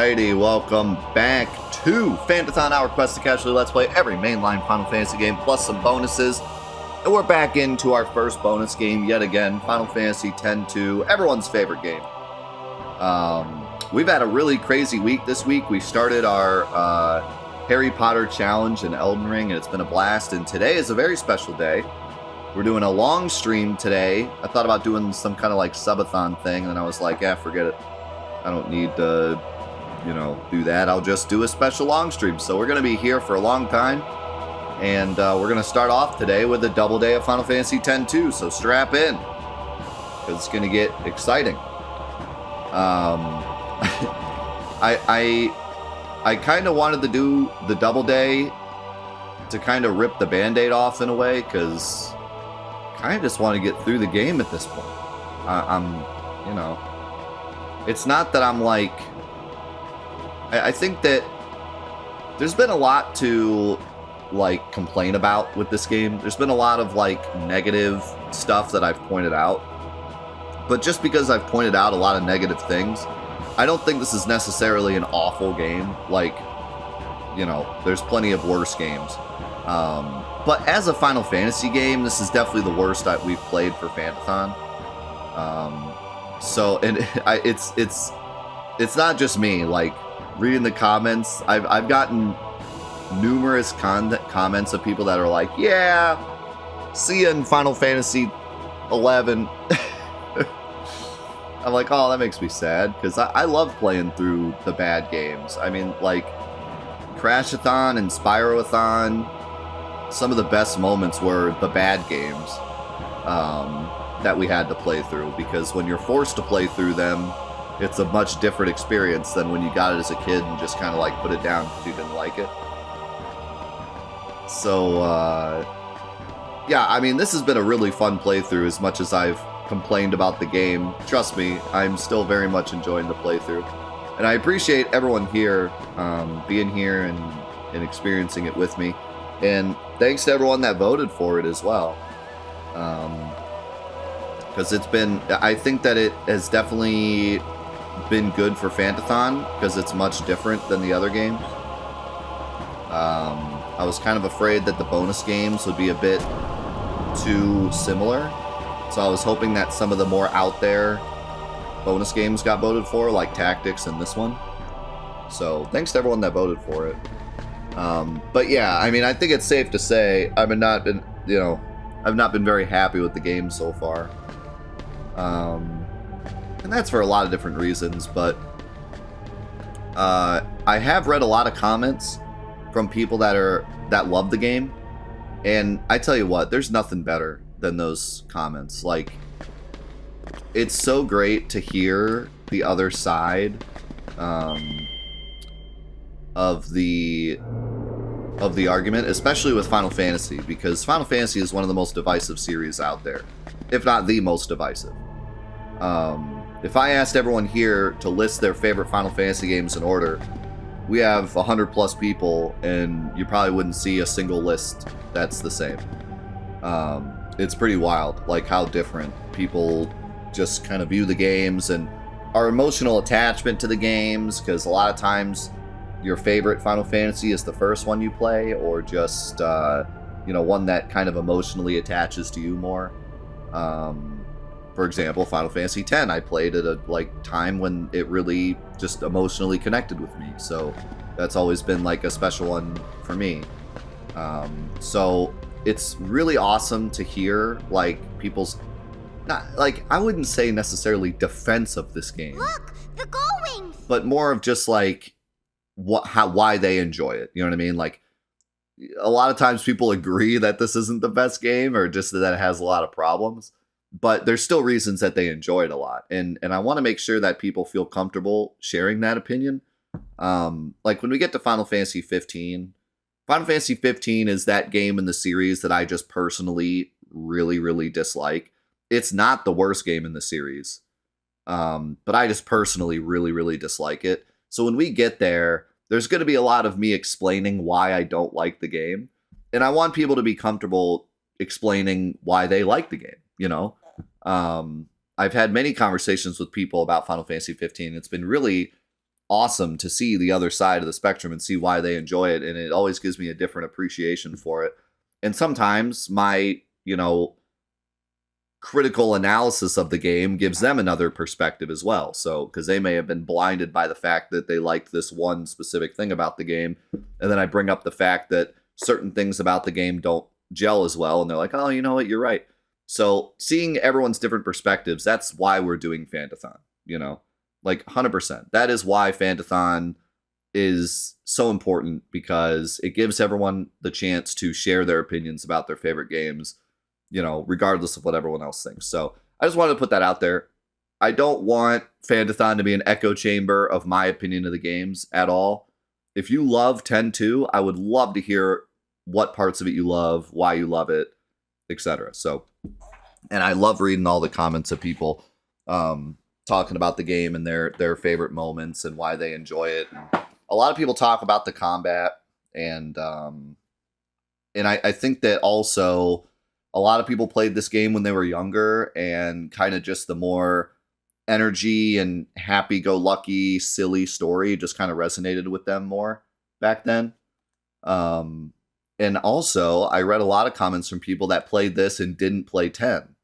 Alrighty, welcome back to Fantathon, our quest to casually let's play every mainline Final Fantasy game plus some bonuses. And we're back into our first bonus game yet again, Final Fantasy X-2, everyone's favorite game. We've had a really crazy week this week. We started our Harry Potter challenge in Elden Ring, and it's been a blast. And today is a very special day. We're doing a long stream today. I thought about doing some kind of like subathon thing, and then I was like, forget it. I don't need to, do that. I'll just do a special long stream. So we're going to be here for a long time. And we're going to start off today with a double day of Final Fantasy X-2. So strap in, because it's going to get exciting. I kind of wanted to do the double day to kind of rip the Band-Aid off in a way, because I kind of just want to get through the game at this point. It's not that I'm like... I think that there's been a lot to, like, complain about with this game. There's been a lot of, like, negative stuff that I've pointed out. But just because I've pointed out a lot of negative things, I don't think this is necessarily an awful game. Like, there's plenty of worse games. But as a Final Fantasy game, this is definitely the worst we've played for Fantathon. It's not just me. Like, reading the comments, I've gotten numerous comments of people that are like, yeah, see you in Final Fantasy 11. I'm like, oh, that makes me sad, because I love playing through the bad games. I mean, like, Crashathon and Spyroathon, some of the best moments were the bad games that we had to play through, because when you're forced to play through them, it's a much different experience than when you got it as a kid and just kind of like put it down because you didn't like it. So, yeah, I mean, this has been a really fun playthrough. As much as I've complained about the game, trust me, I'm still very much enjoying the playthrough. And I appreciate everyone here being here and experiencing it with me. And thanks to everyone that voted for it as well. Because I think that it has definitely been good for Fantathon, because it's much different than the other games. I was kind of afraid that the bonus games would be a bit too similar. So I was hoping that some of the more out there bonus games got voted for, like Tactics and this one. So thanks to everyone that voted for it. But yeah, I mean, I think it's safe to say I've not been very happy with the game so far. And that's for a lot of different reasons, but I have read a lot of comments from people that love the game, and I tell you what, there's nothing better than those comments. Like, it's so great to hear the other side of the argument, especially with Final Fantasy, because Final Fantasy is one of the most divisive series out there, if not the most divisive. If I asked everyone here to list their favorite Final Fantasy games in order, we have 100 plus people, and you probably wouldn't see a single list that's the same. It's pretty wild, like how different people just kind of view the games and our emotional attachment to the games, because a lot of times your favorite Final Fantasy is the first one you play, or just one that kind of emotionally attaches to you more. For example, Final Fantasy X, I played at a time when it really just emotionally connected with me, so that's always been like a special one for me. So it's really awesome to hear like people's, not like, I wouldn't say necessarily defense of this game. Look, the Gullwings! But more of just like why they enjoy it. You know what I mean? Like, a lot of times people agree that this isn't the best game, or just that it has a lot of problems. But there's still reasons that they enjoy it a lot. And I want to make sure that people feel comfortable sharing that opinion. Like, when we get to Final Fantasy 15, Final Fantasy 15 is that game in the series that I just personally really, really dislike. It's not the worst game in the series. But I just personally really, really dislike it. So when we get there, there's going to be a lot of me explaining why I don't like the game. And I want people to be comfortable explaining why they like the game, I've had many conversations with people about Final Fantasy 15. It's been really awesome to see the other side of the spectrum and see why they enjoy it. And it always gives me a different appreciation for it. And sometimes my, critical analysis of the game gives them another perspective as well. So, because they may have been blinded by the fact that they liked this one specific thing about the game. And then I bring up the fact that certain things about the game don't gel as well. And they're like, oh, you know what? You're right. So seeing everyone's different perspectives, that's why we're doing Fantathon, like 100%. That is why Fantathon is so important, because it gives everyone the chance to share their opinions about their favorite games, regardless of what everyone else thinks. So I just wanted to put that out there. I don't want Fantathon to be an echo chamber of my opinion of the games at all. If you love 10-2, I would love to hear what parts of it you love, why you love it, etc. So, and I love reading all the comments of people talking about the game and their favorite moments and why they enjoy it. And a lot of people talk about the combat, and I think that also a lot of people played this game when they were younger, and kind of just the more energy and happy-go-lucky, silly story just kind of resonated with them more back then. And also, I read a lot of comments from people that played this and didn't play 10.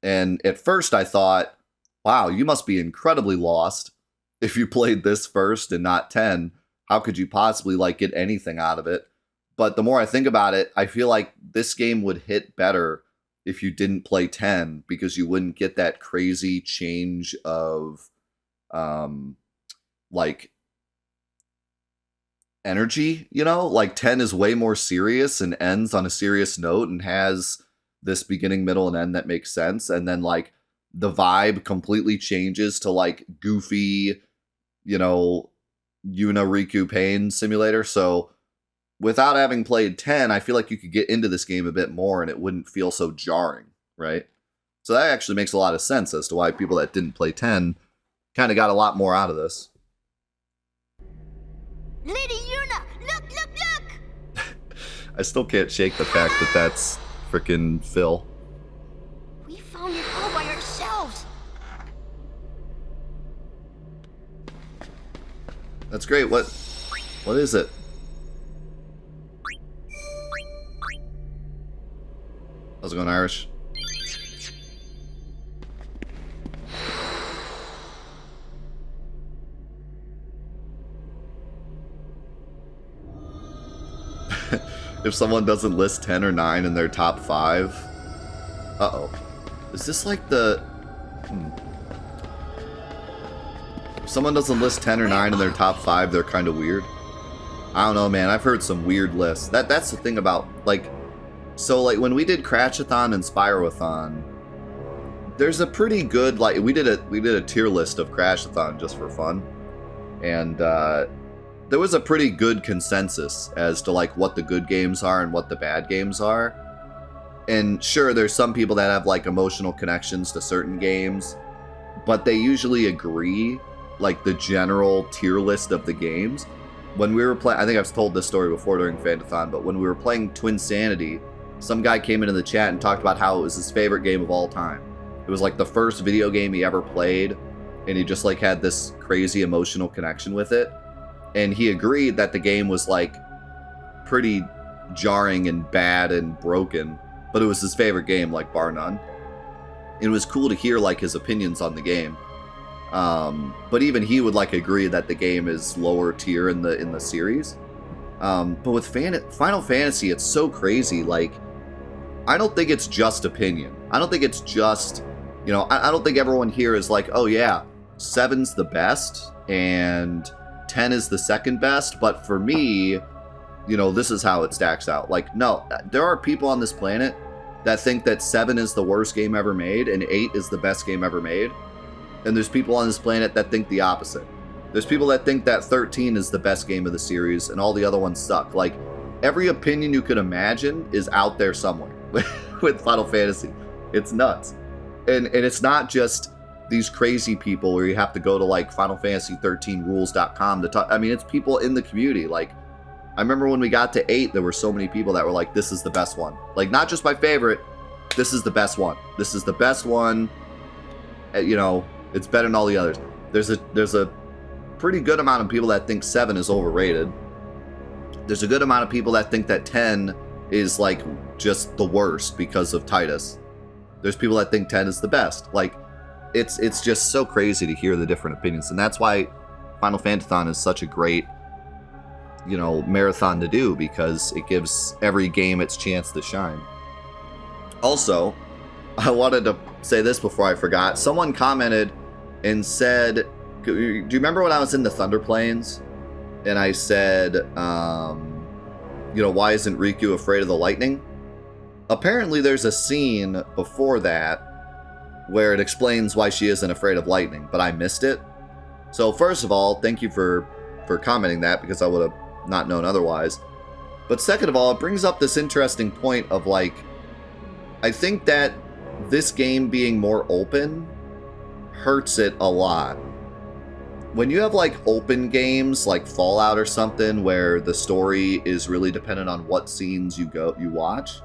And at first I thought, wow, you must be incredibly lost if you played this first and not 10. How could you possibly get anything out of it? But the more I think about it, I feel like this game would hit better if you didn't play 10, because you wouldn't get that crazy change of energy, 10 is way more serious and ends on a serious note and has this beginning, middle, and end that makes sense. And then the vibe completely changes to goofy, Yuna Riku Pain Simulator. So without having played 10, I feel like you could get into this game a bit more and it wouldn't feel so jarring, right? So that actually makes a lot of sense as to why people that didn't play 10 kind of got a lot more out of this. Lady Yuna, look! I still can't shake the fact that that's frickin' Phil. We found it all by ourselves. That's great. What is it? How's it going, Irish? If someone doesn't list 10 or 9 in their top 5. Uh-oh. Is this the... If someone doesn't list 10 or 9 in their top 5, they're kind of weird. I don't know, man. I've heard some weird lists. That's the thing about, so, when we did Crashathon and Spyroathon, there's a pretty good, we did a tier list of Crashathon just for fun. And, there was a pretty good consensus as to what the good games are and what the bad games are. And sure, there's some people that have emotional connections to certain games, but they usually agree the general tier list of the games. When we were playing, I think I've told this story before during Fantathon, but when we were playing Twinsanity, some guy came into the chat and talked about how it was his favorite game of all time. It was the first video game he ever played, and he just had this crazy emotional connection with it. And he agreed that the game was pretty jarring and bad and broken, but it was his favorite game, bar none. It was cool to hear his opinions on the game. But even he would agree that the game is lower tier in the series. But with Final Fantasy, it's so crazy. I don't think it's just opinion. I don't think it's just, I don't think everyone here is oh yeah, 7's the best and 10 is the second best, but for me, this is how it stacks out. No, there are people on this planet that think that 7 is the worst game ever made and 8 is the best game ever made. And there's people on this planet that think the opposite. There's people that think that 13 is the best game of the series and all the other ones suck. Every opinion you could imagine is out there somewhere with Final Fantasy. It's nuts. And it's not just these crazy people where you have to go to FinalFantasy13rules.com to talk. I mean, it's people in the community. I remember when we got to 8, there were so many people that were this is the best one. Not just my favorite, this is the best one. This is the best one. It's better than all the others. There's a pretty good amount of people that think 7 is overrated. There's a good amount of people that think that 10 is like just the worst because of Titus. There's people that think 10 is the best. Like, it's just so crazy to hear the different opinions, and that's why Final Fantathon is such a great, you know, marathon to do, because it gives every game its chance to shine. Also, I wanted to say this before I forgot. Someone commented and said, do you remember when I was in the Thunder Plains and I said, you know, why isn't Riku afraid of the lightning? Apparently there's a scene before that where it explains why she isn't afraid of lightning, but I missed it. So first of all, thank you for commenting that, because I would have not known otherwise. But second of all, it brings up this interesting point of, like, I think that this game being more open hurts it a lot. When you have, like, open games like Fallout or something where the story is really dependent on what scenes you watch,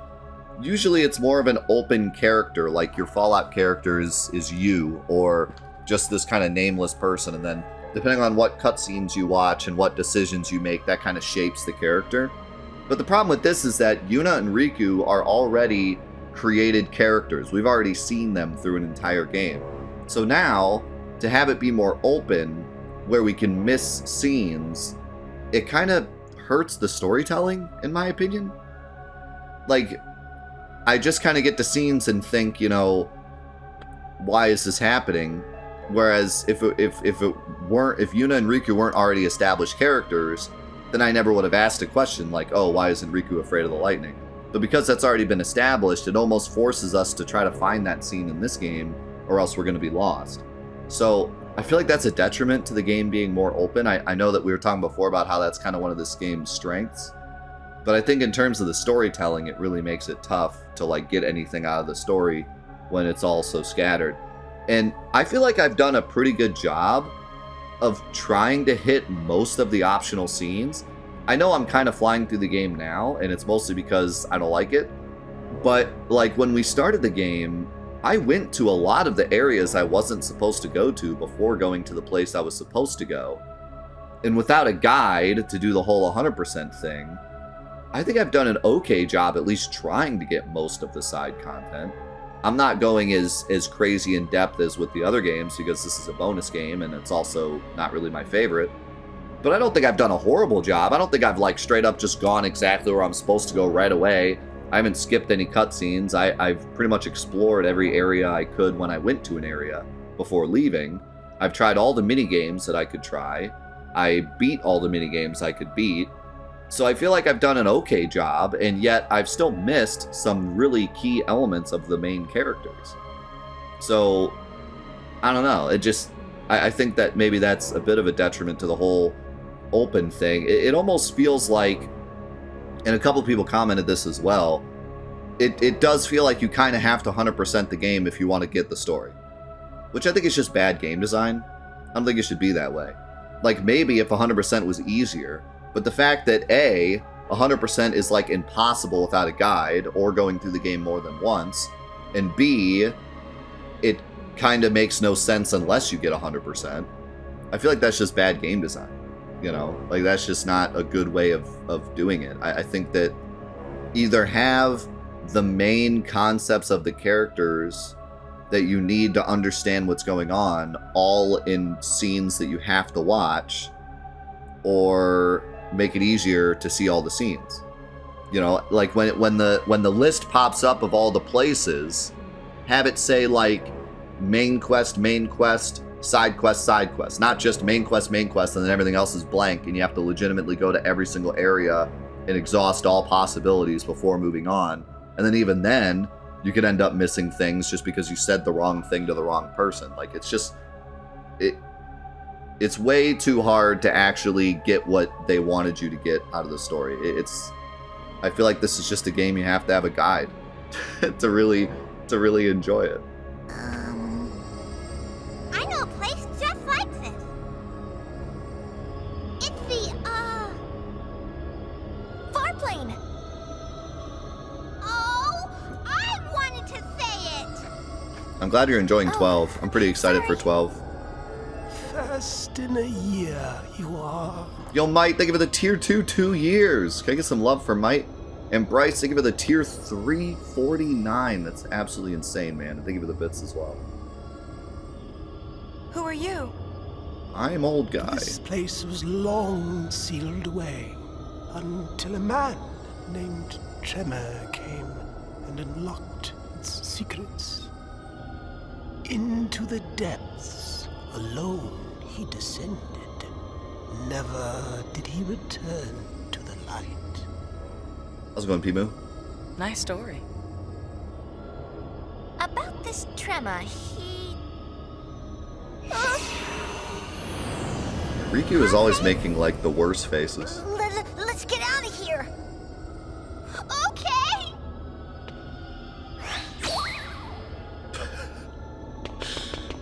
usually it's more of an open character, like your Fallout character is you, or just this kind of nameless person, and then depending on what cutscenes you watch and what decisions you make, that kind of shapes the character. But the problem with this is that Yuna and Riku are already created characters. We've already seen them through an entire game. So now, to have it be more open, where we can miss scenes, it kind of hurts the storytelling, in my opinion. Like, I just kind of get the scenes and think, you know, why is this happening? Whereas if Yuna and Riku weren't already established characters, then I never would have asked a question like, oh, why isn't Riku afraid of the lightning? But because that's already been established, it almost forces us to try to find that scene in this game, or else we're going to be lost. So I feel like that's a detriment to the game being more open. I know that we were talking before about how that's kind of one of this game's strengths, but I think in terms of the storytelling, it really makes it tough to, like, get anything out of the story when it's all so scattered. And I feel like I've done a pretty good job of trying to hit most of the optional scenes. I know I'm kind of flying through the game now, and it's mostly because I don't like it. But, like, when we started the game, I went to a lot of the areas I wasn't supposed to go to before going to the place I was supposed to go. And without a guide to do the whole 100% thing, I think I've done an okay job at least trying to get most of the side content. I'm not going as crazy in depth as with the other games, because this is a bonus game and it's also not really my favorite. But I don't think I've done a horrible job. I don't think I've, like, straight up just gone exactly where I'm supposed to go right away. I haven't skipped any cutscenes. I've pretty much explored every area I could when I went to an area before leaving. I've tried all the mini games that I could try. I beat all the mini games I could beat. So I feel like I've done an okay job, and yet I've still missed some really key elements of the main characters. So, I don't know. It just, I think that maybe that's a bit of a detriment to the whole open thing. It almost feels like, and a couple people commented this as well, it does feel like you kind of have to 100% the game if you want to get the story. Which I think is just bad game design. I don't think it should be that way. Like, maybe if 100% was easier, but the fact that A, 100% is, like, impossible without a guide or going through the game more than once, and B, it kind of makes no sense unless you get 100%. I feel like that's just bad game design. You know, like, that's just not a good way of doing it. I think that either have the main concepts of the characters that you need to understand what's going on all in scenes that you have to watch, or make it easier to see all the scenes. You know, like when the list pops up of all the places, have it say, like, main quest, side quest, not just main quest, and then everything else is blank, and you have to legitimately go to every single area and exhaust all possibilities before moving on. And then even then, you could end up missing things just because you said the wrong thing to the wrong person. Like, it's just, it's way too hard to actually get what they wanted you to get out of the story. I feel like this is just a game you have to have a guide to really enjoy it. I know a place just like this. It's the, Farplane. Oh, I wanted to say it. I'm glad you're enjoying 12. I'm pretty excited for 12. First, in a year, you are. Yo, Mike, thank you for the tier 2 2 years. Can I get some love for Mike? And Bryce, thank you for the tier 349. That's absolutely insane, man. And thank you for the bits as well. Who are you? I'm old guy. This place was long sealed away until a man named Tremor came and unlocked its secrets. Into the depths, alone he descended. Never did he return to the light. How's it going, Pimu? Nice story. About this tremor, he... Riku is always making, like, the worst faces. Let's get out of here. Okay.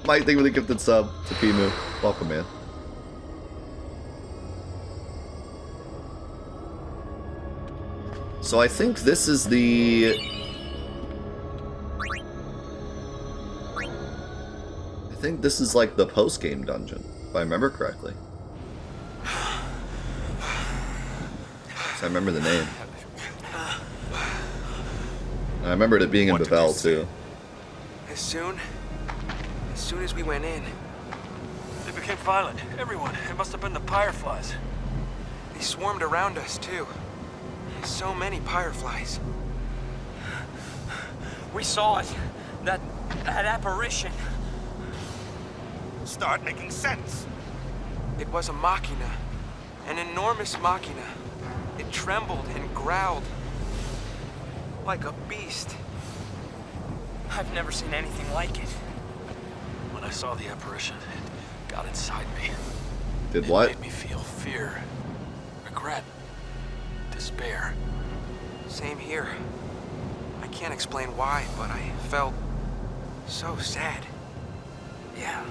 Mike, thank you for the gifted sub to Pimu. Welcome, man. So I think this is the... I think this is like the post-game dungeon, if I remember correctly. So I remember the name. And I remembered it being in Babel, too. As soon as we went in, They became violent. Everyone. It must have been the Fireflies. they swarmed around us too. So many fireflies. We saw it. That apparition. Start making sense. It was a machina, an enormous machina. It trembled and growled like a beast. I've never seen anything like it. When I saw the apparition, it got inside me. Did It what? made me feel fear, regret, despair. Same here. I can't explain why, but I felt so sad. Yeah.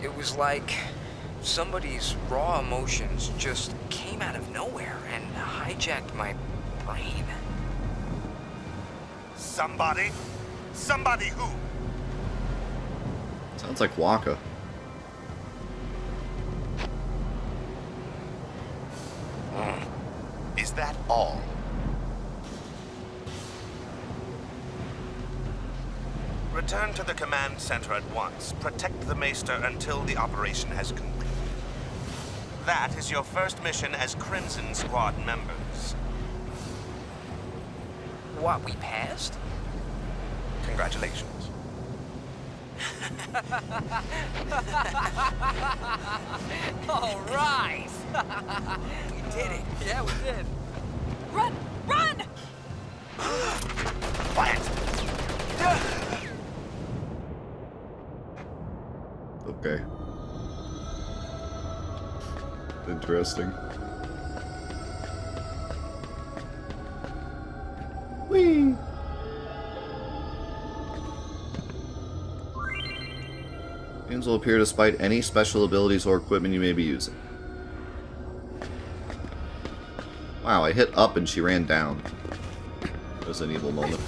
It was like somebody's raw emotions just came out of nowhere and hijacked my brain. Somebody? Somebody who? Sounds like Waka. Is that all? Return to the command center at once. Protect the Maester until the operation has concluded. That is your first mission as Crimson Squad members. What, we passed? Congratulations. All right! We did it. Yeah, we did. Run! Run! Quiet! Okay. Interesting. Whee! Games will appear despite any special abilities or equipment you may be using. Wow, I hit up and she ran down. That was an evil moment.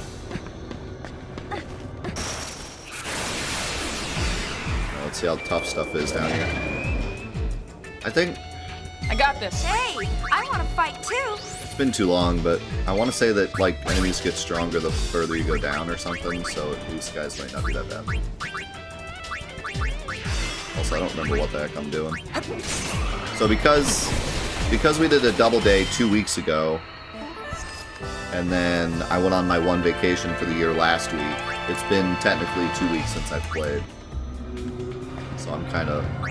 Now let's see how tough stuff is down here. I think I got this. Hey, I want to fight too. it's been too long, but I want to say that like enemies get stronger the further you go down or something, so these guys might not be that bad. Also, I don't remember what the heck I'm doing. So because we did a double day 2 weeks ago, and then I went on my one vacation for the year last week, it's been technically 2 weeks since I've played. So I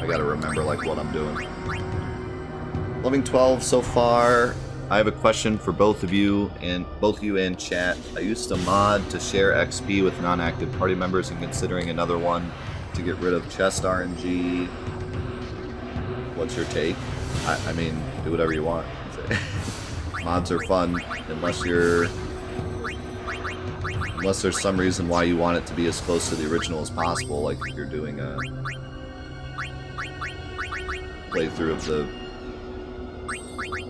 gotta remember like what I'm doing. Loving 12 so far. I have a question for both of you and chat. I used to mod to share XP with non-active party members and considering another one to get rid of chest RNG. What's your take? I mean, do whatever you want. Mods are fun unless there's some reason why you want it to be as close to the original as possible, like if you're doing a playthrough of the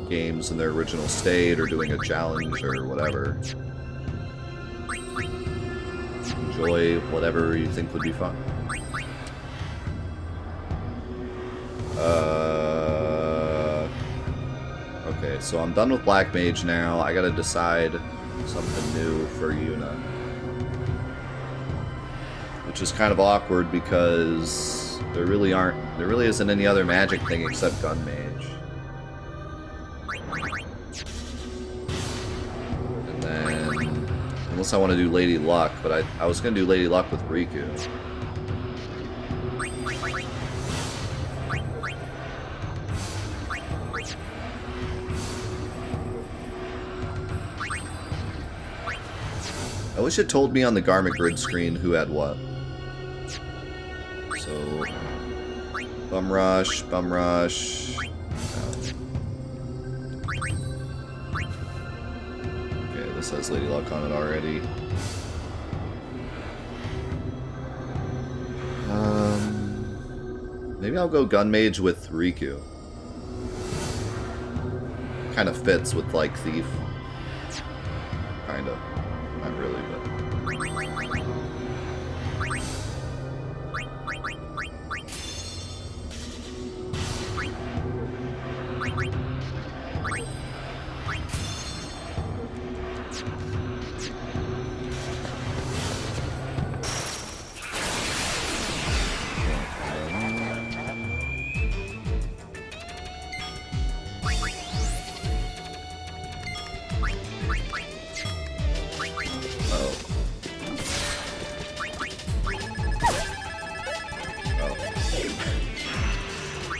games in their original state or doing a challenge or whatever. Enjoy whatever you think would be fun. Okay, so I'm done with Black Mage now. I gotta decide something new for Yuna. Which is kind of awkward because there really isn't any other magic thing except Gun Mage. And then, unless I want to do Lady Luck, but I was gonna do Lady Luck with Riku. I wish it told me on the garment grid screen who had what. So, Bum Rush, Bum Rush. Okay, this has Lady Luck on it already. Maybe I'll go Gun Mage with Riku. Kind of fits with, like, Thief. Kind of. Not really, but...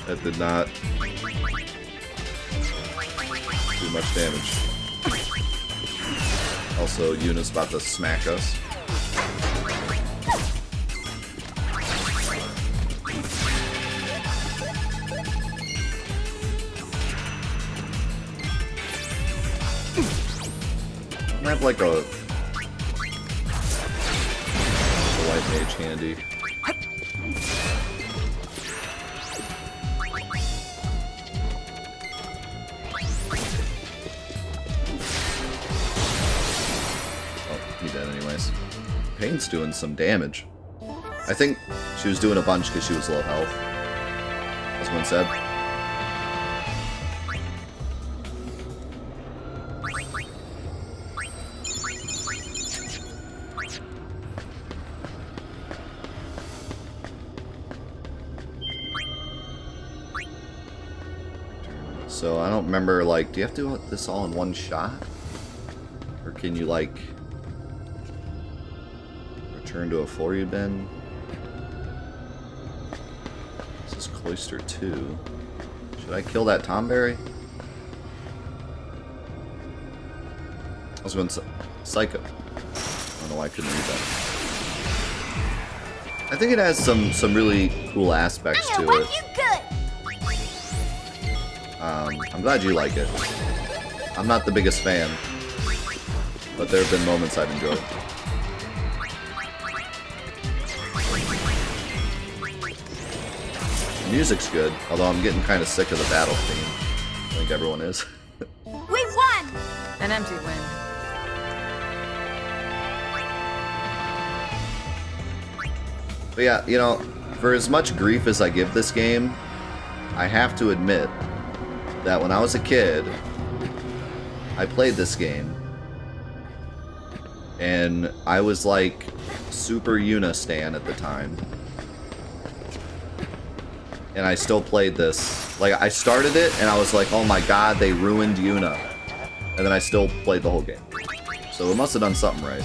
That did not do much damage. Also, Yuna's about to smack us. I have like a white mage handy. Pain's doing some damage. I think she was doing a bunch because she was low health. As one said. So I don't remember, like, do you have to do this all in one shot? Or can you, like... Return to a floor you've been. This is Cloister 2. Should I kill that Tomberry? I was going Psycho. I don't know why I couldn't read that. I think it has some really cool aspects to it. I'm glad you like it. I'm not the biggest fan, but there have been moments I've enjoyed. The music's good, although I'm getting kind of sick of the battle theme. I think everyone is. We won! An empty win. But yeah, you know, for as much grief as I give this game, I have to admit that when I was a kid, I played this game, and I was like super Yuna stan at the time. And I still played this. Like, I started it, and I was like, oh my god, they ruined Yuna. And then I still played the whole game. So it must have done something right.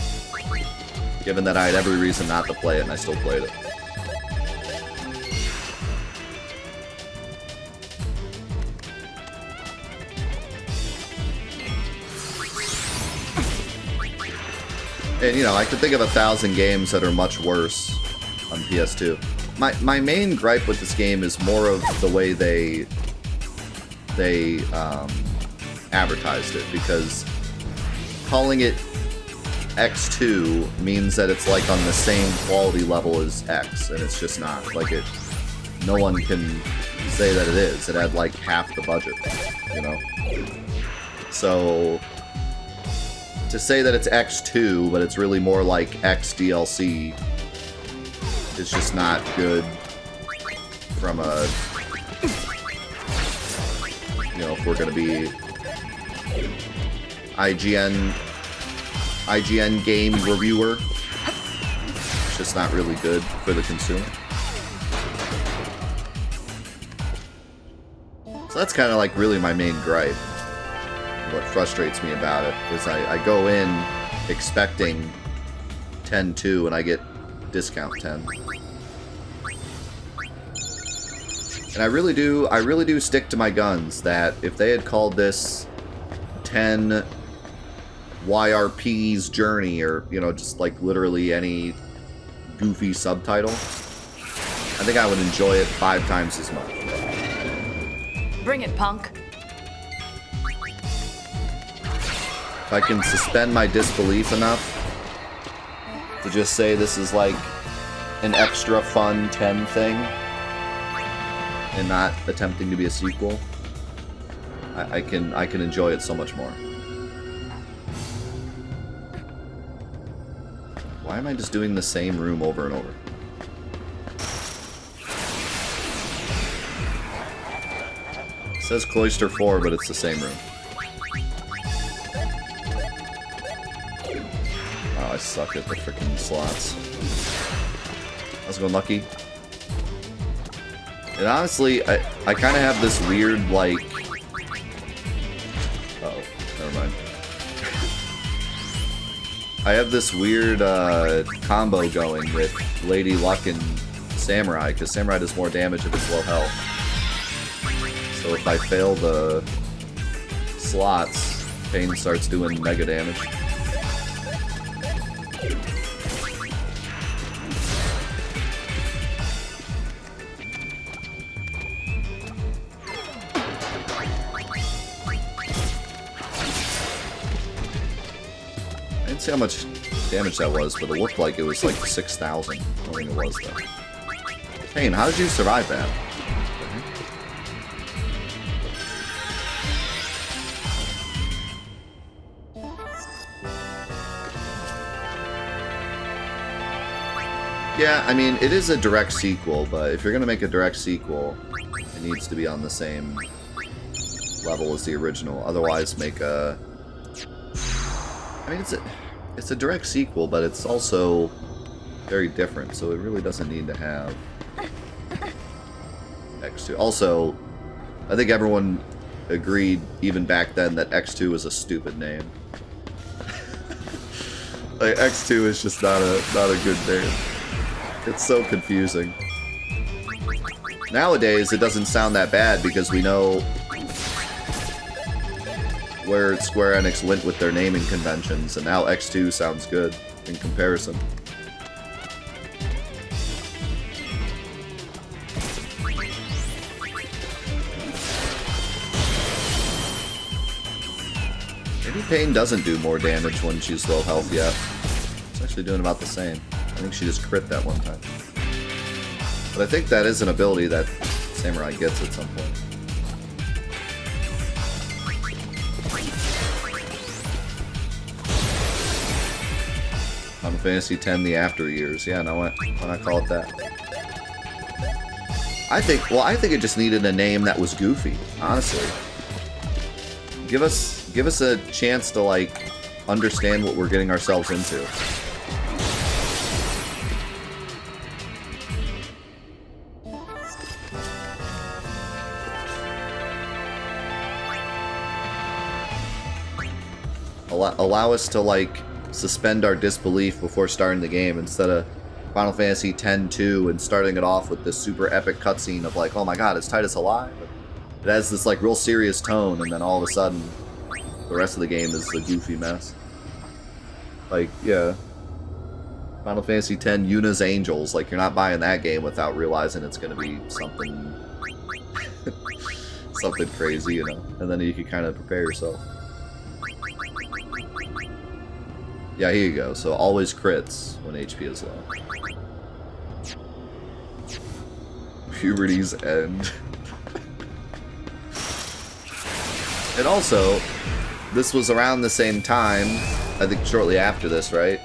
Given that I had every reason not to play it, and I still played it. And, you know, I could think of 1,000 games that are much worse on PS2. My main gripe with this game is more of the way they advertised it, because calling it X-2 means that it's like on the same quality level as X, and it's just not. Like, it, no one can say that it is. It had like half the budget, you know? So to say that it's X-2, but it's really more like X DLC, is just not good from a You know, if we're gonna be IGN game reviewer, it's just not really good for the consumer. So that's kind of like really my main gripe. What frustrates me about it is I go in expecting 10-2 and I get discount 10. And I really do stick to my guns that if they had called this 10 YRP's Journey, or, you know, just like literally any goofy subtitle, I think I would enjoy it 5 times as much. Bring it, punk. If I can suspend my disbelief enough to just say this is like an extra fun 10 thing and not attempting to be a sequel, I can enjoy it so much more. Why am I just doing the same room over and over? It says Cloister 4, but it's the same room. Oh, I suck at the freaking slots. I was going lucky. And honestly, I kind of have this weird, like... Uh-oh, never mind. I have this weird combo going with Lady Luck and Samurai, because Samurai does more damage if it's low health. So if I fail the slots, Pain starts doing mega damage. I didn't see how much damage that was, but it looked like it was like 6,000. I don't think it was though. Pain, how did you survive that? Yeah, I mean, it is a direct sequel, but if you're going to make a direct sequel, it needs to be on the same level as the original. Otherwise, make a... I mean, it's a direct sequel, but it's also very different, so it really doesn't need to have X-2. Also, I think everyone agreed, even back then, that X-2 is a stupid name. Like, X-2 is just not a good name. It's so confusing. Nowadays, it doesn't sound that bad because we know where Square Enix went with their naming conventions, and now X2 sounds good in comparison. Maybe Pain doesn't do more damage when she's low health yet. It's actually doing about the same. I think she just crit that one time. But I think that is an ability that Samurai gets at some point. Final Fantasy X: The After Years. Yeah, no, why not call it that? I think it just needed a name that was goofy, honestly. Give us a chance to, like, understand what we're getting ourselves into. Allow us to, like, suspend our disbelief before starting the game instead of Final Fantasy X-2 and starting it off with this super epic cutscene of like, oh my god, is Titus alive? It has this like real serious tone, and then all of a sudden the rest of the game is a goofy mess. Like, yeah. Final Fantasy X Yuna's Angels, like, you're not buying that game without realizing it's gonna be something something crazy, you know? And then you can kind of prepare yourself. Yeah, here you go. So always crits when HP is low. Puberty's end. And also, this was around the same time, I think shortly after this, right?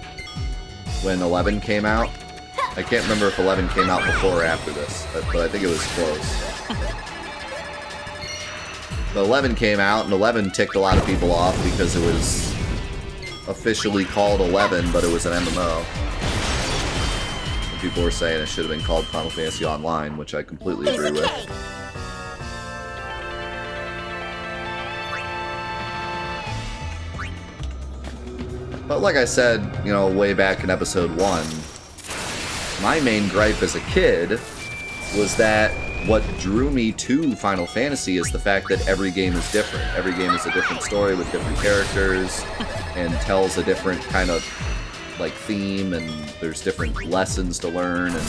When 11 came out. I can't remember if 11 came out before or after this, but I think it was close. But 11 came out, and 11 ticked a lot of people off because it was officially called 11, but it was an MMO. And people were saying it should have been called Final Fantasy Online, which I completely agree with. But like I said, you know, way back in episode 1, my main gripe as a kid was that what drew me to Final Fantasy is the fact that every game is different. Every game is a different story with different characters and tells a different kind of like theme, and there's different lessons to learn, and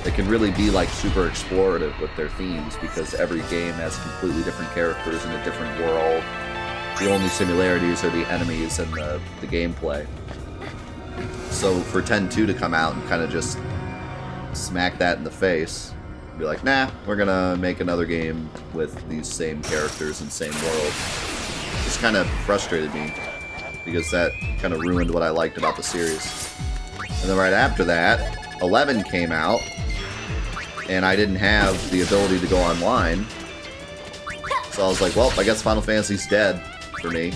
it can really be like super explorative with their themes because every game has completely different characters in a different world. The only similarities are the enemies and the gameplay. So for 10-2 to come out and kind of just smack that in the face, be like, nah, we're gonna make another game with these same characters and same world, just kind of frustrated me because that kind of ruined what I liked about the series. And then right after that, 11 came out, and I didn't have the ability to go online, so I was like, well, I guess Final Fantasy's dead for me.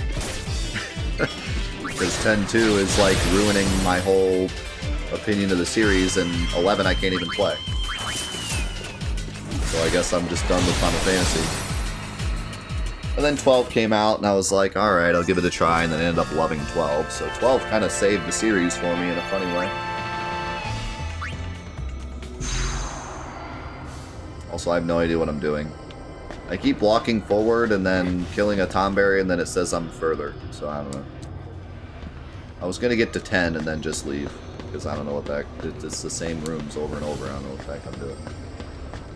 Because 10-2 is like ruining my whole opinion of the series, and 11 I can't even play. So I guess I'm just done with Final Fantasy. And then 12 came out, and I was like, alright, I'll give it a try, and then I ended up loving 12. So 12 kind of saved the series for me in a funny way. Also, I have no idea what I'm doing. I keep walking forward and then killing a Tomberry, and then it says I'm further, so I don't know. I was gonna get to 10 and then just leave, because I don't know what that... It's the same rooms over and over, I don't know what the heck I'm doing.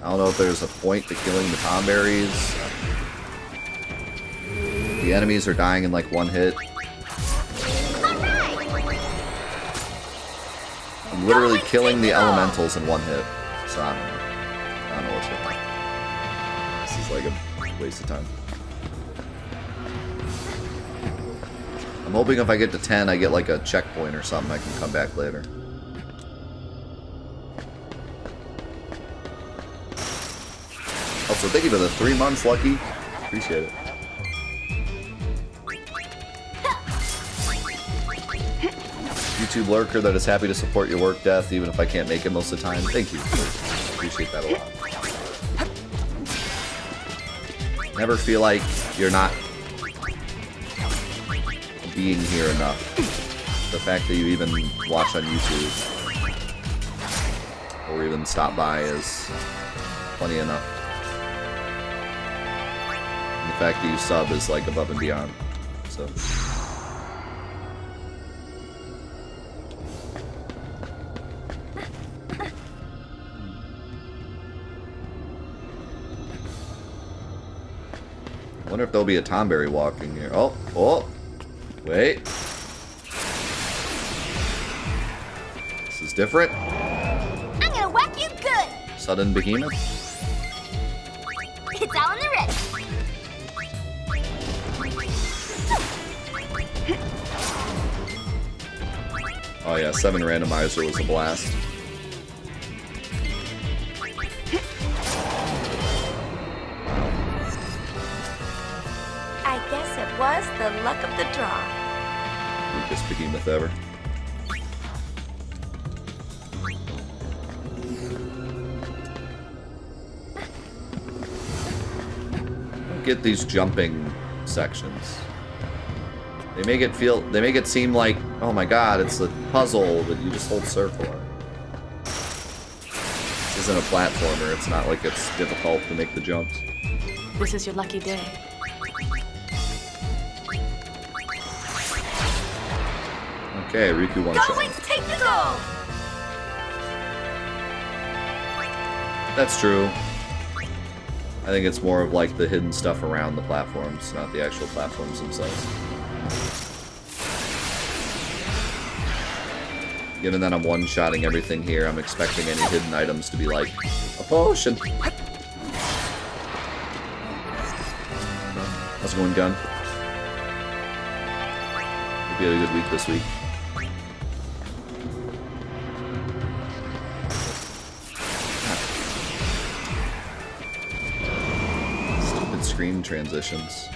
I don't know if there's a point to killing the Tomberries. The enemies are dying in like one hit. I'm literally killing the elementals in one hit, so I don't know. I don't know what's going on. This is like a waste of time. I'm hoping if I get to 10, I get like a checkpoint or something. I can come back later. Also, thank you for the 3 months, Lucky. Appreciate it. YouTube lurker that is happy to support your work, Death, even if I can't make it most of the time. Thank you. Appreciate that a lot. Never feel like you're not being here enough. The fact that you even watch on YouTube or even stop by is plenty enough. And the fact that you sub is like above and beyond. So. I wonder if there'll be a Tomberry walking here. Oh, oh, wait. This is different. I'm gonna whack you good. Sudden behemoth. It's out in the red. Oh yeah, 7 randomizer was a blast. I guess it was the luck of the draw. Weakest behemoth ever. I don't get these jumping sections. They make it seem like, oh my god, it's a puzzle that you just hold circle on. This isn't a platformer, it's not like it's difficult to make the jumps. This is your lucky day. Okay, Riku one shot. Going to take the gold. That's true. I think it's more of like the hidden stuff around the platforms, not the actual platforms themselves. Given that I'm one-shotting everything here, I'm expecting any hidden items to be like a potion. How's it going, Gun? Hope you had a good week this week. screen transitions.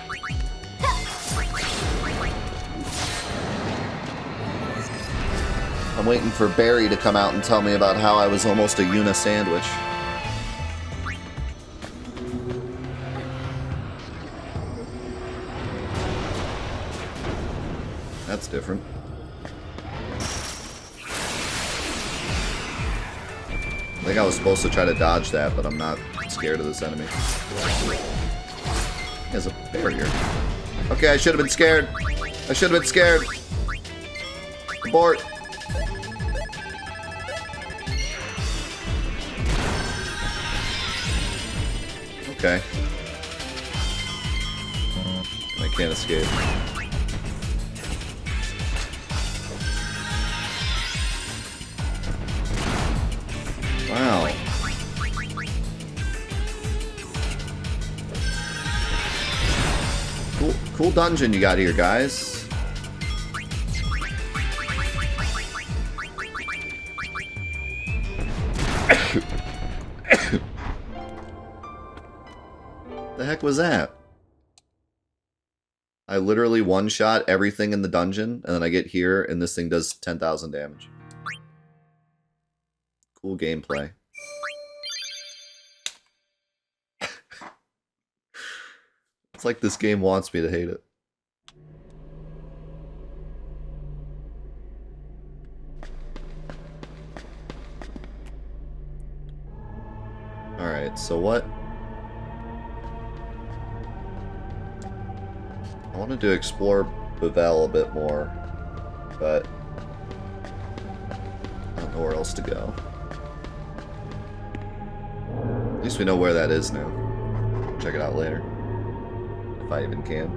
I'm waiting for Barry to come out and tell me about how I was almost a Una sandwich. That's different. I think I was supposed to try to dodge that, but I'm not scared of this enemy. He has a barrier. Okay, I should have been scared. I should have been scared. Abort. Okay. I can't escape. Wow. Cool dungeon you got here, guys. The heck was that? I literally one-shot everything in the dungeon, and then I get here, and this thing does 10,000 damage. Cool gameplay. It's like this game wants me to hate it. Alright, so what? I wanted to explore Bavel a bit more, but I don't know where else to go. At least we know where that is now. Check it out later. If I even can.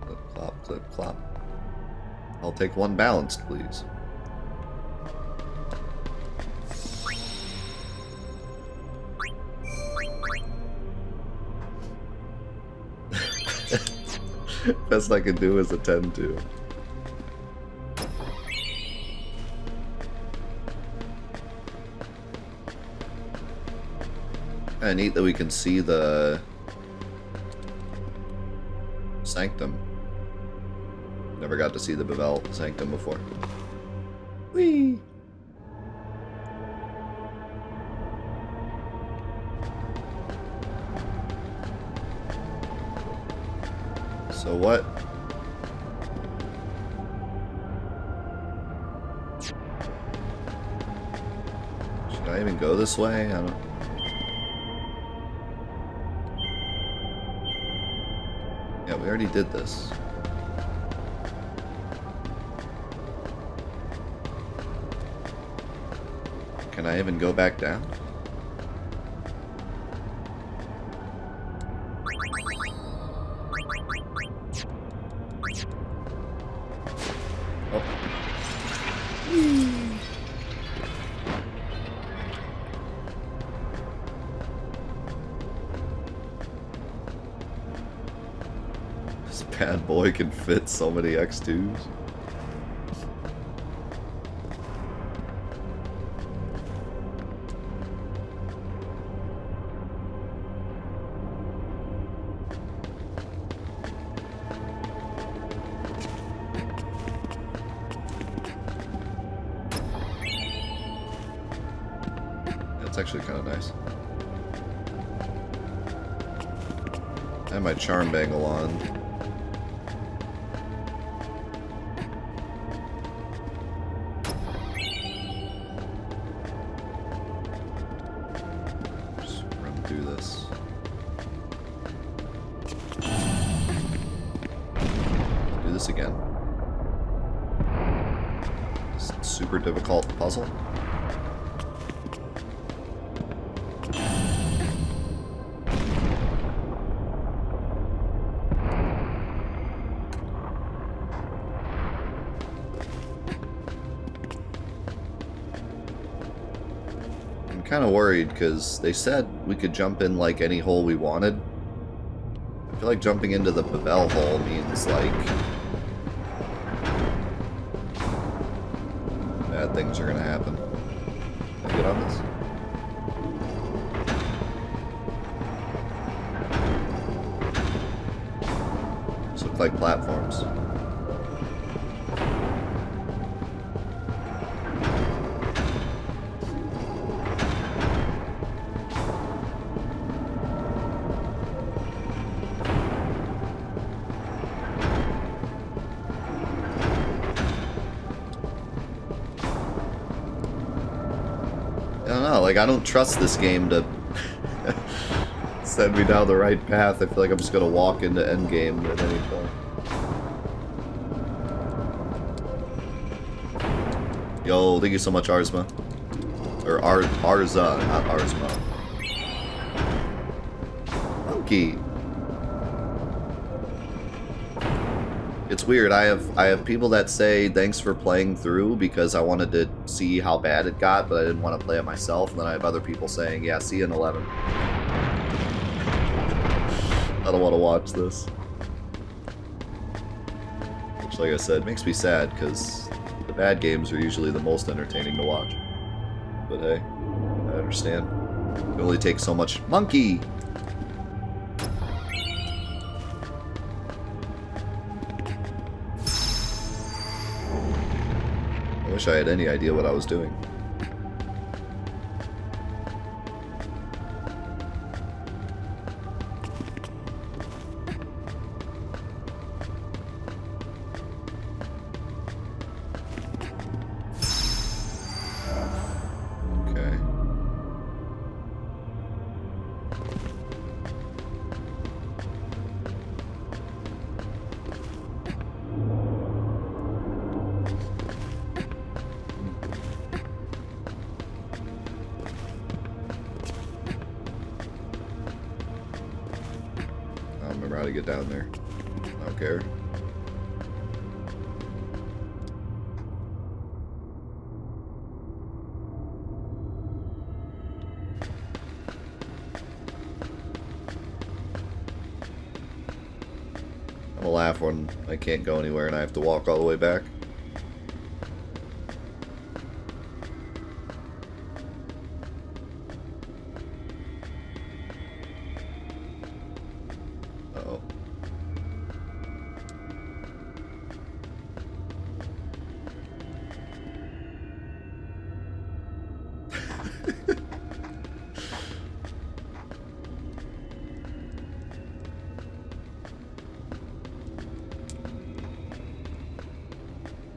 Clip, clop, clip, clop. I'll take one balanced, please. Best I can do is attend to. Kinda neat that we can see the Sanctum. Never got to see the Bavel Sanctum before. Whee! So what? Should I even go this way? I don't... Yeah, we already did this. Can I even go back down? Bad boy can fit so many X-2s. That's actually kind of nice. I have my charm bangle on. Again. Super difficult puzzle. I'm kind of worried because they said we could jump in like any hole we wanted. I feel like jumping into the Bavel hole means like bad things are gonna happen. Can I get on this? These look like platforms. I don't know, like, I don't trust this game to send me down the right path. I feel like I'm just gonna walk into endgame at any point. Yo, thank you so much, Arzma. Or Arza, not Arzma. Monkey. It's weird. I have people that say thanks for playing through because I wanted to see how bad it got, but I didn't want to play it myself. And then I have other people saying, yeah, see you in 11. I don't want to watch this. Which, like I said, makes me sad because the bad games are usually the most entertaining to watch. But hey, I understand. It only takes so much. Monkey! I wish I had any idea what I was doing. Okay. I don't remember how to get down there. I don't care. I'm gonna laugh when I can't go anywhere and I have to walk all the way back. Uh-oh.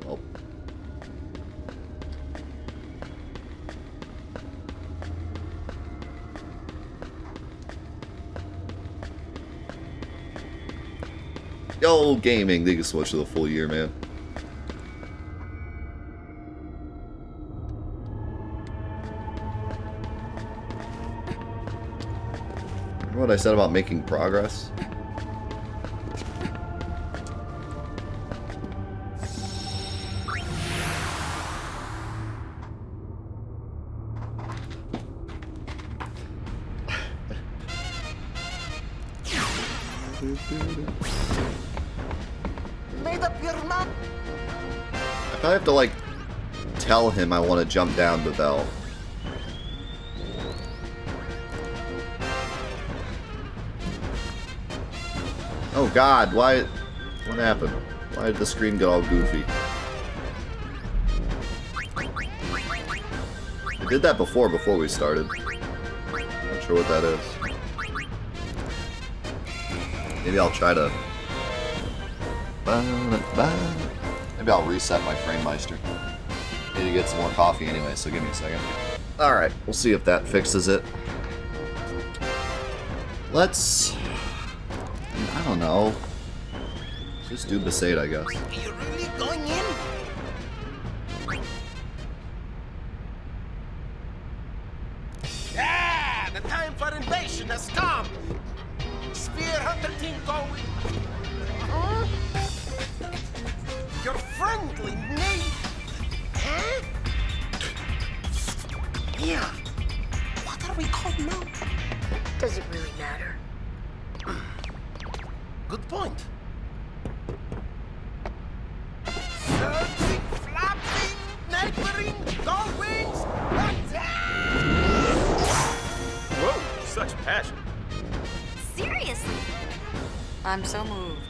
Well. Yo, gaming, thank you so much for the full year, man. Remember what I said about making progress? I probably have to, like, tell him I want to jump down the bell. Oh god, why... What happened? Why did the screen get all goofy? I did that before we started. Not sure what that is. Maybe I'll try to... Maybe I'll reset my FrameMeister. Need to get some more coffee anyway, so give me a second. Alright, we'll see if that fixes it. Let's... I don't know. Just do Besaid, I guess. Are you really going in? Yeah, the time for invasion has come. Spear Hunter team going. Huh? Your friendly name. Huh? Yeah. What are we called now? Does it really matter? Good point. Searching, flapping, neighboring passion. Seriously. I'm so moved.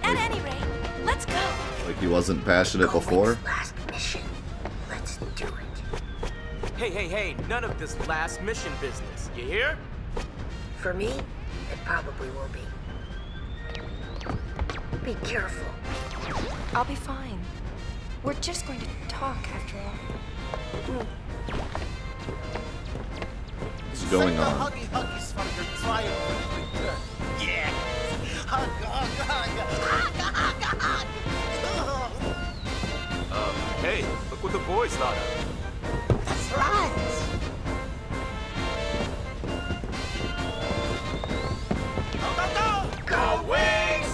At any rate, let's go. Like he wasn't passionate before. Last mission. Let's do it. Hey, none of this last mission business. You hear? For me, it probably will be. Be careful. I'll be fine. We're just going to talk after all. What's going on? Huggies from your triumphant return. Yeah. Hug, hug, hug. Hey, look what the boys thought of. That's right. Go Wings!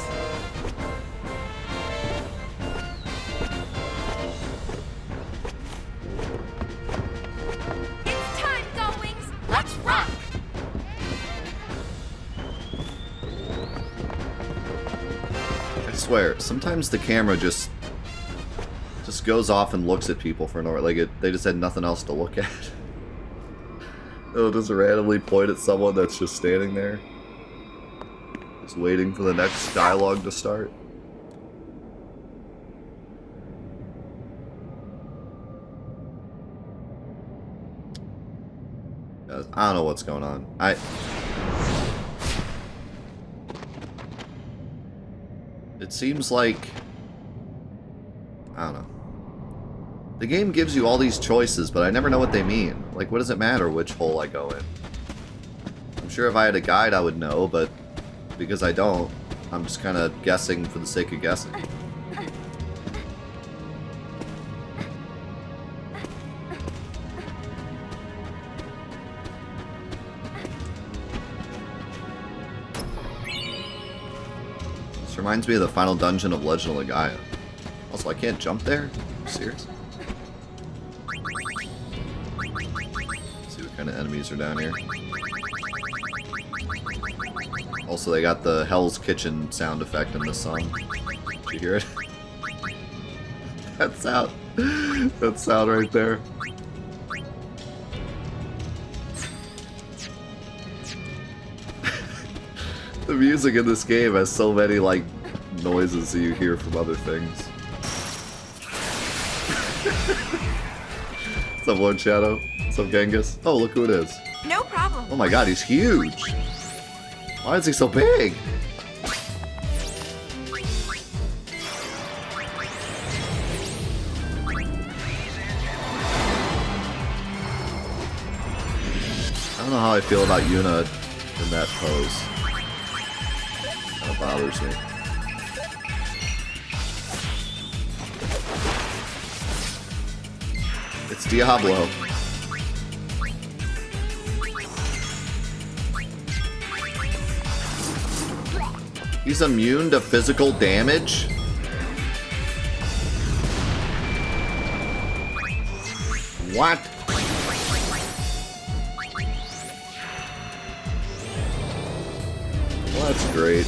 It's time, Go Wings. Let's rock. I swear, sometimes the camera just goes off and looks at people for no reason. They just had nothing else to look at. It'll just randomly point at someone that's just standing there, just waiting for the next dialogue to start. I don't know what's going on. It seems like, I don't know. The game gives you all these choices, but I never know what they mean. Like, what does it matter which hole I go in? I'm sure if I had a guide I would know, but because I don't, I'm just kind of guessing for the sake of guessing. This reminds me of the final dungeon of Legend of Legaia. Also, I can't jump there? Are you serious? See what kind of enemies are down here. Also, they got the Hell's Kitchen sound effect in this song. Did you hear it? That sound. That sound right there. The music in this game has so many, like, noises that you hear from other things. What's up, Lord Shadow? What's up, Genghis? Oh, look who it is. No problem. Oh my god, he's huge! Why is he so big? I don't know how I feel about Yuna in that pose. Kind of bothers me. It's Diablo. He's immune to physical damage? What? Well, that's great.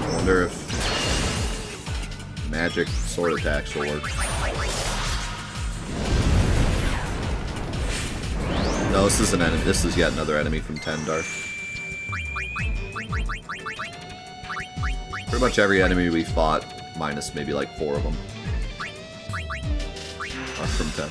I wonder if magic sword attacks will work. No, this is an enemy. This is yet another enemy from Tendar. Pretty much every enemy we fought, minus maybe like 4 of them, are from 10.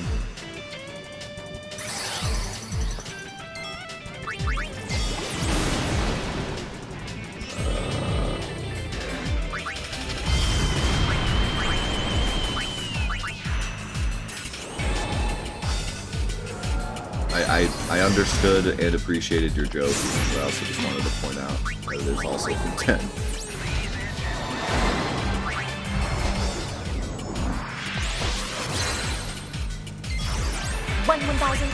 I understood and appreciated your joke, but I also just wanted to point out that it is also from 10. One 1,000.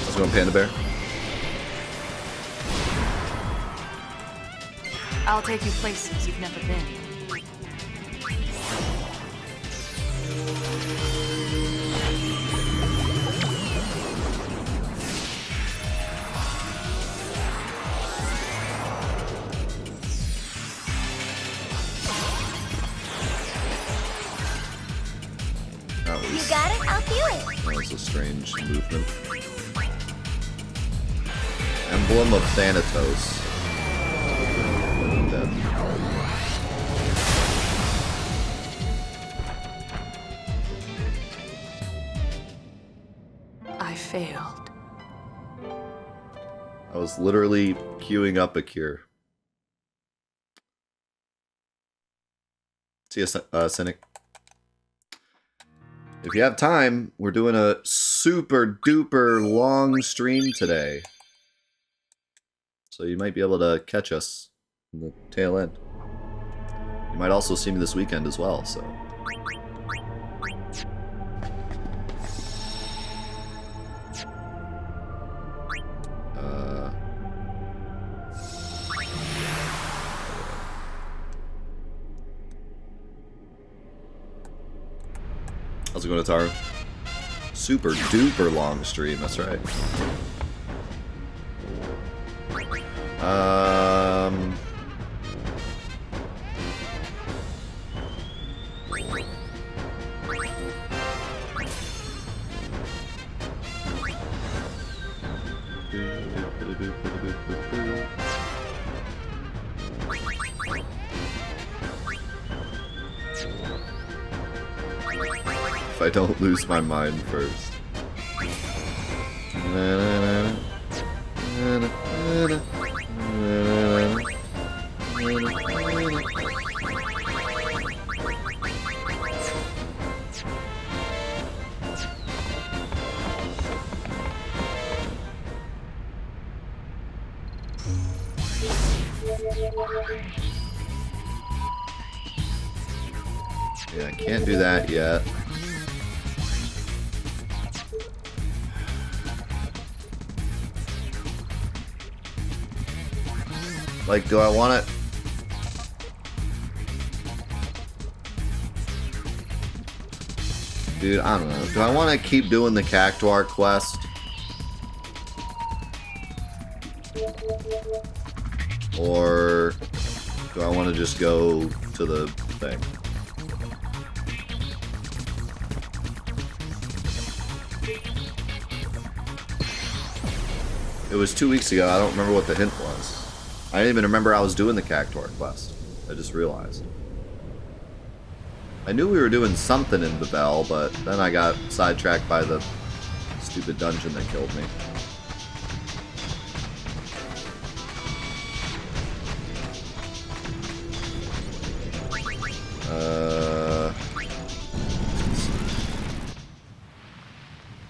Let's go, Panda Bear. I'll take you places you've never been. You got it, I'll feel it. That was a strange movement. Emblem of Thanatos. Dead. I failed. I was literally queuing up a cure. See ya, Cynic. If you have time, we're doing a super duper long stream today. So you might be able to catch us in the tail end. You might also see me this weekend as well, so. How's it going, Ataru? Super duper long stream, that's right. If I don't lose my mind first. Yeah, I can't do that yet. Like, do I want it? Dude, I don't know. Do I want to keep doing the Cactuar quest? Or do I want to just go to the thing? It was 2 weeks ago. I don't remember what the hint was. I didn't even remember I was doing the Cactuar quest. I just realized. I knew we were doing something in Babel, but then I got sidetracked by the stupid dungeon that killed me.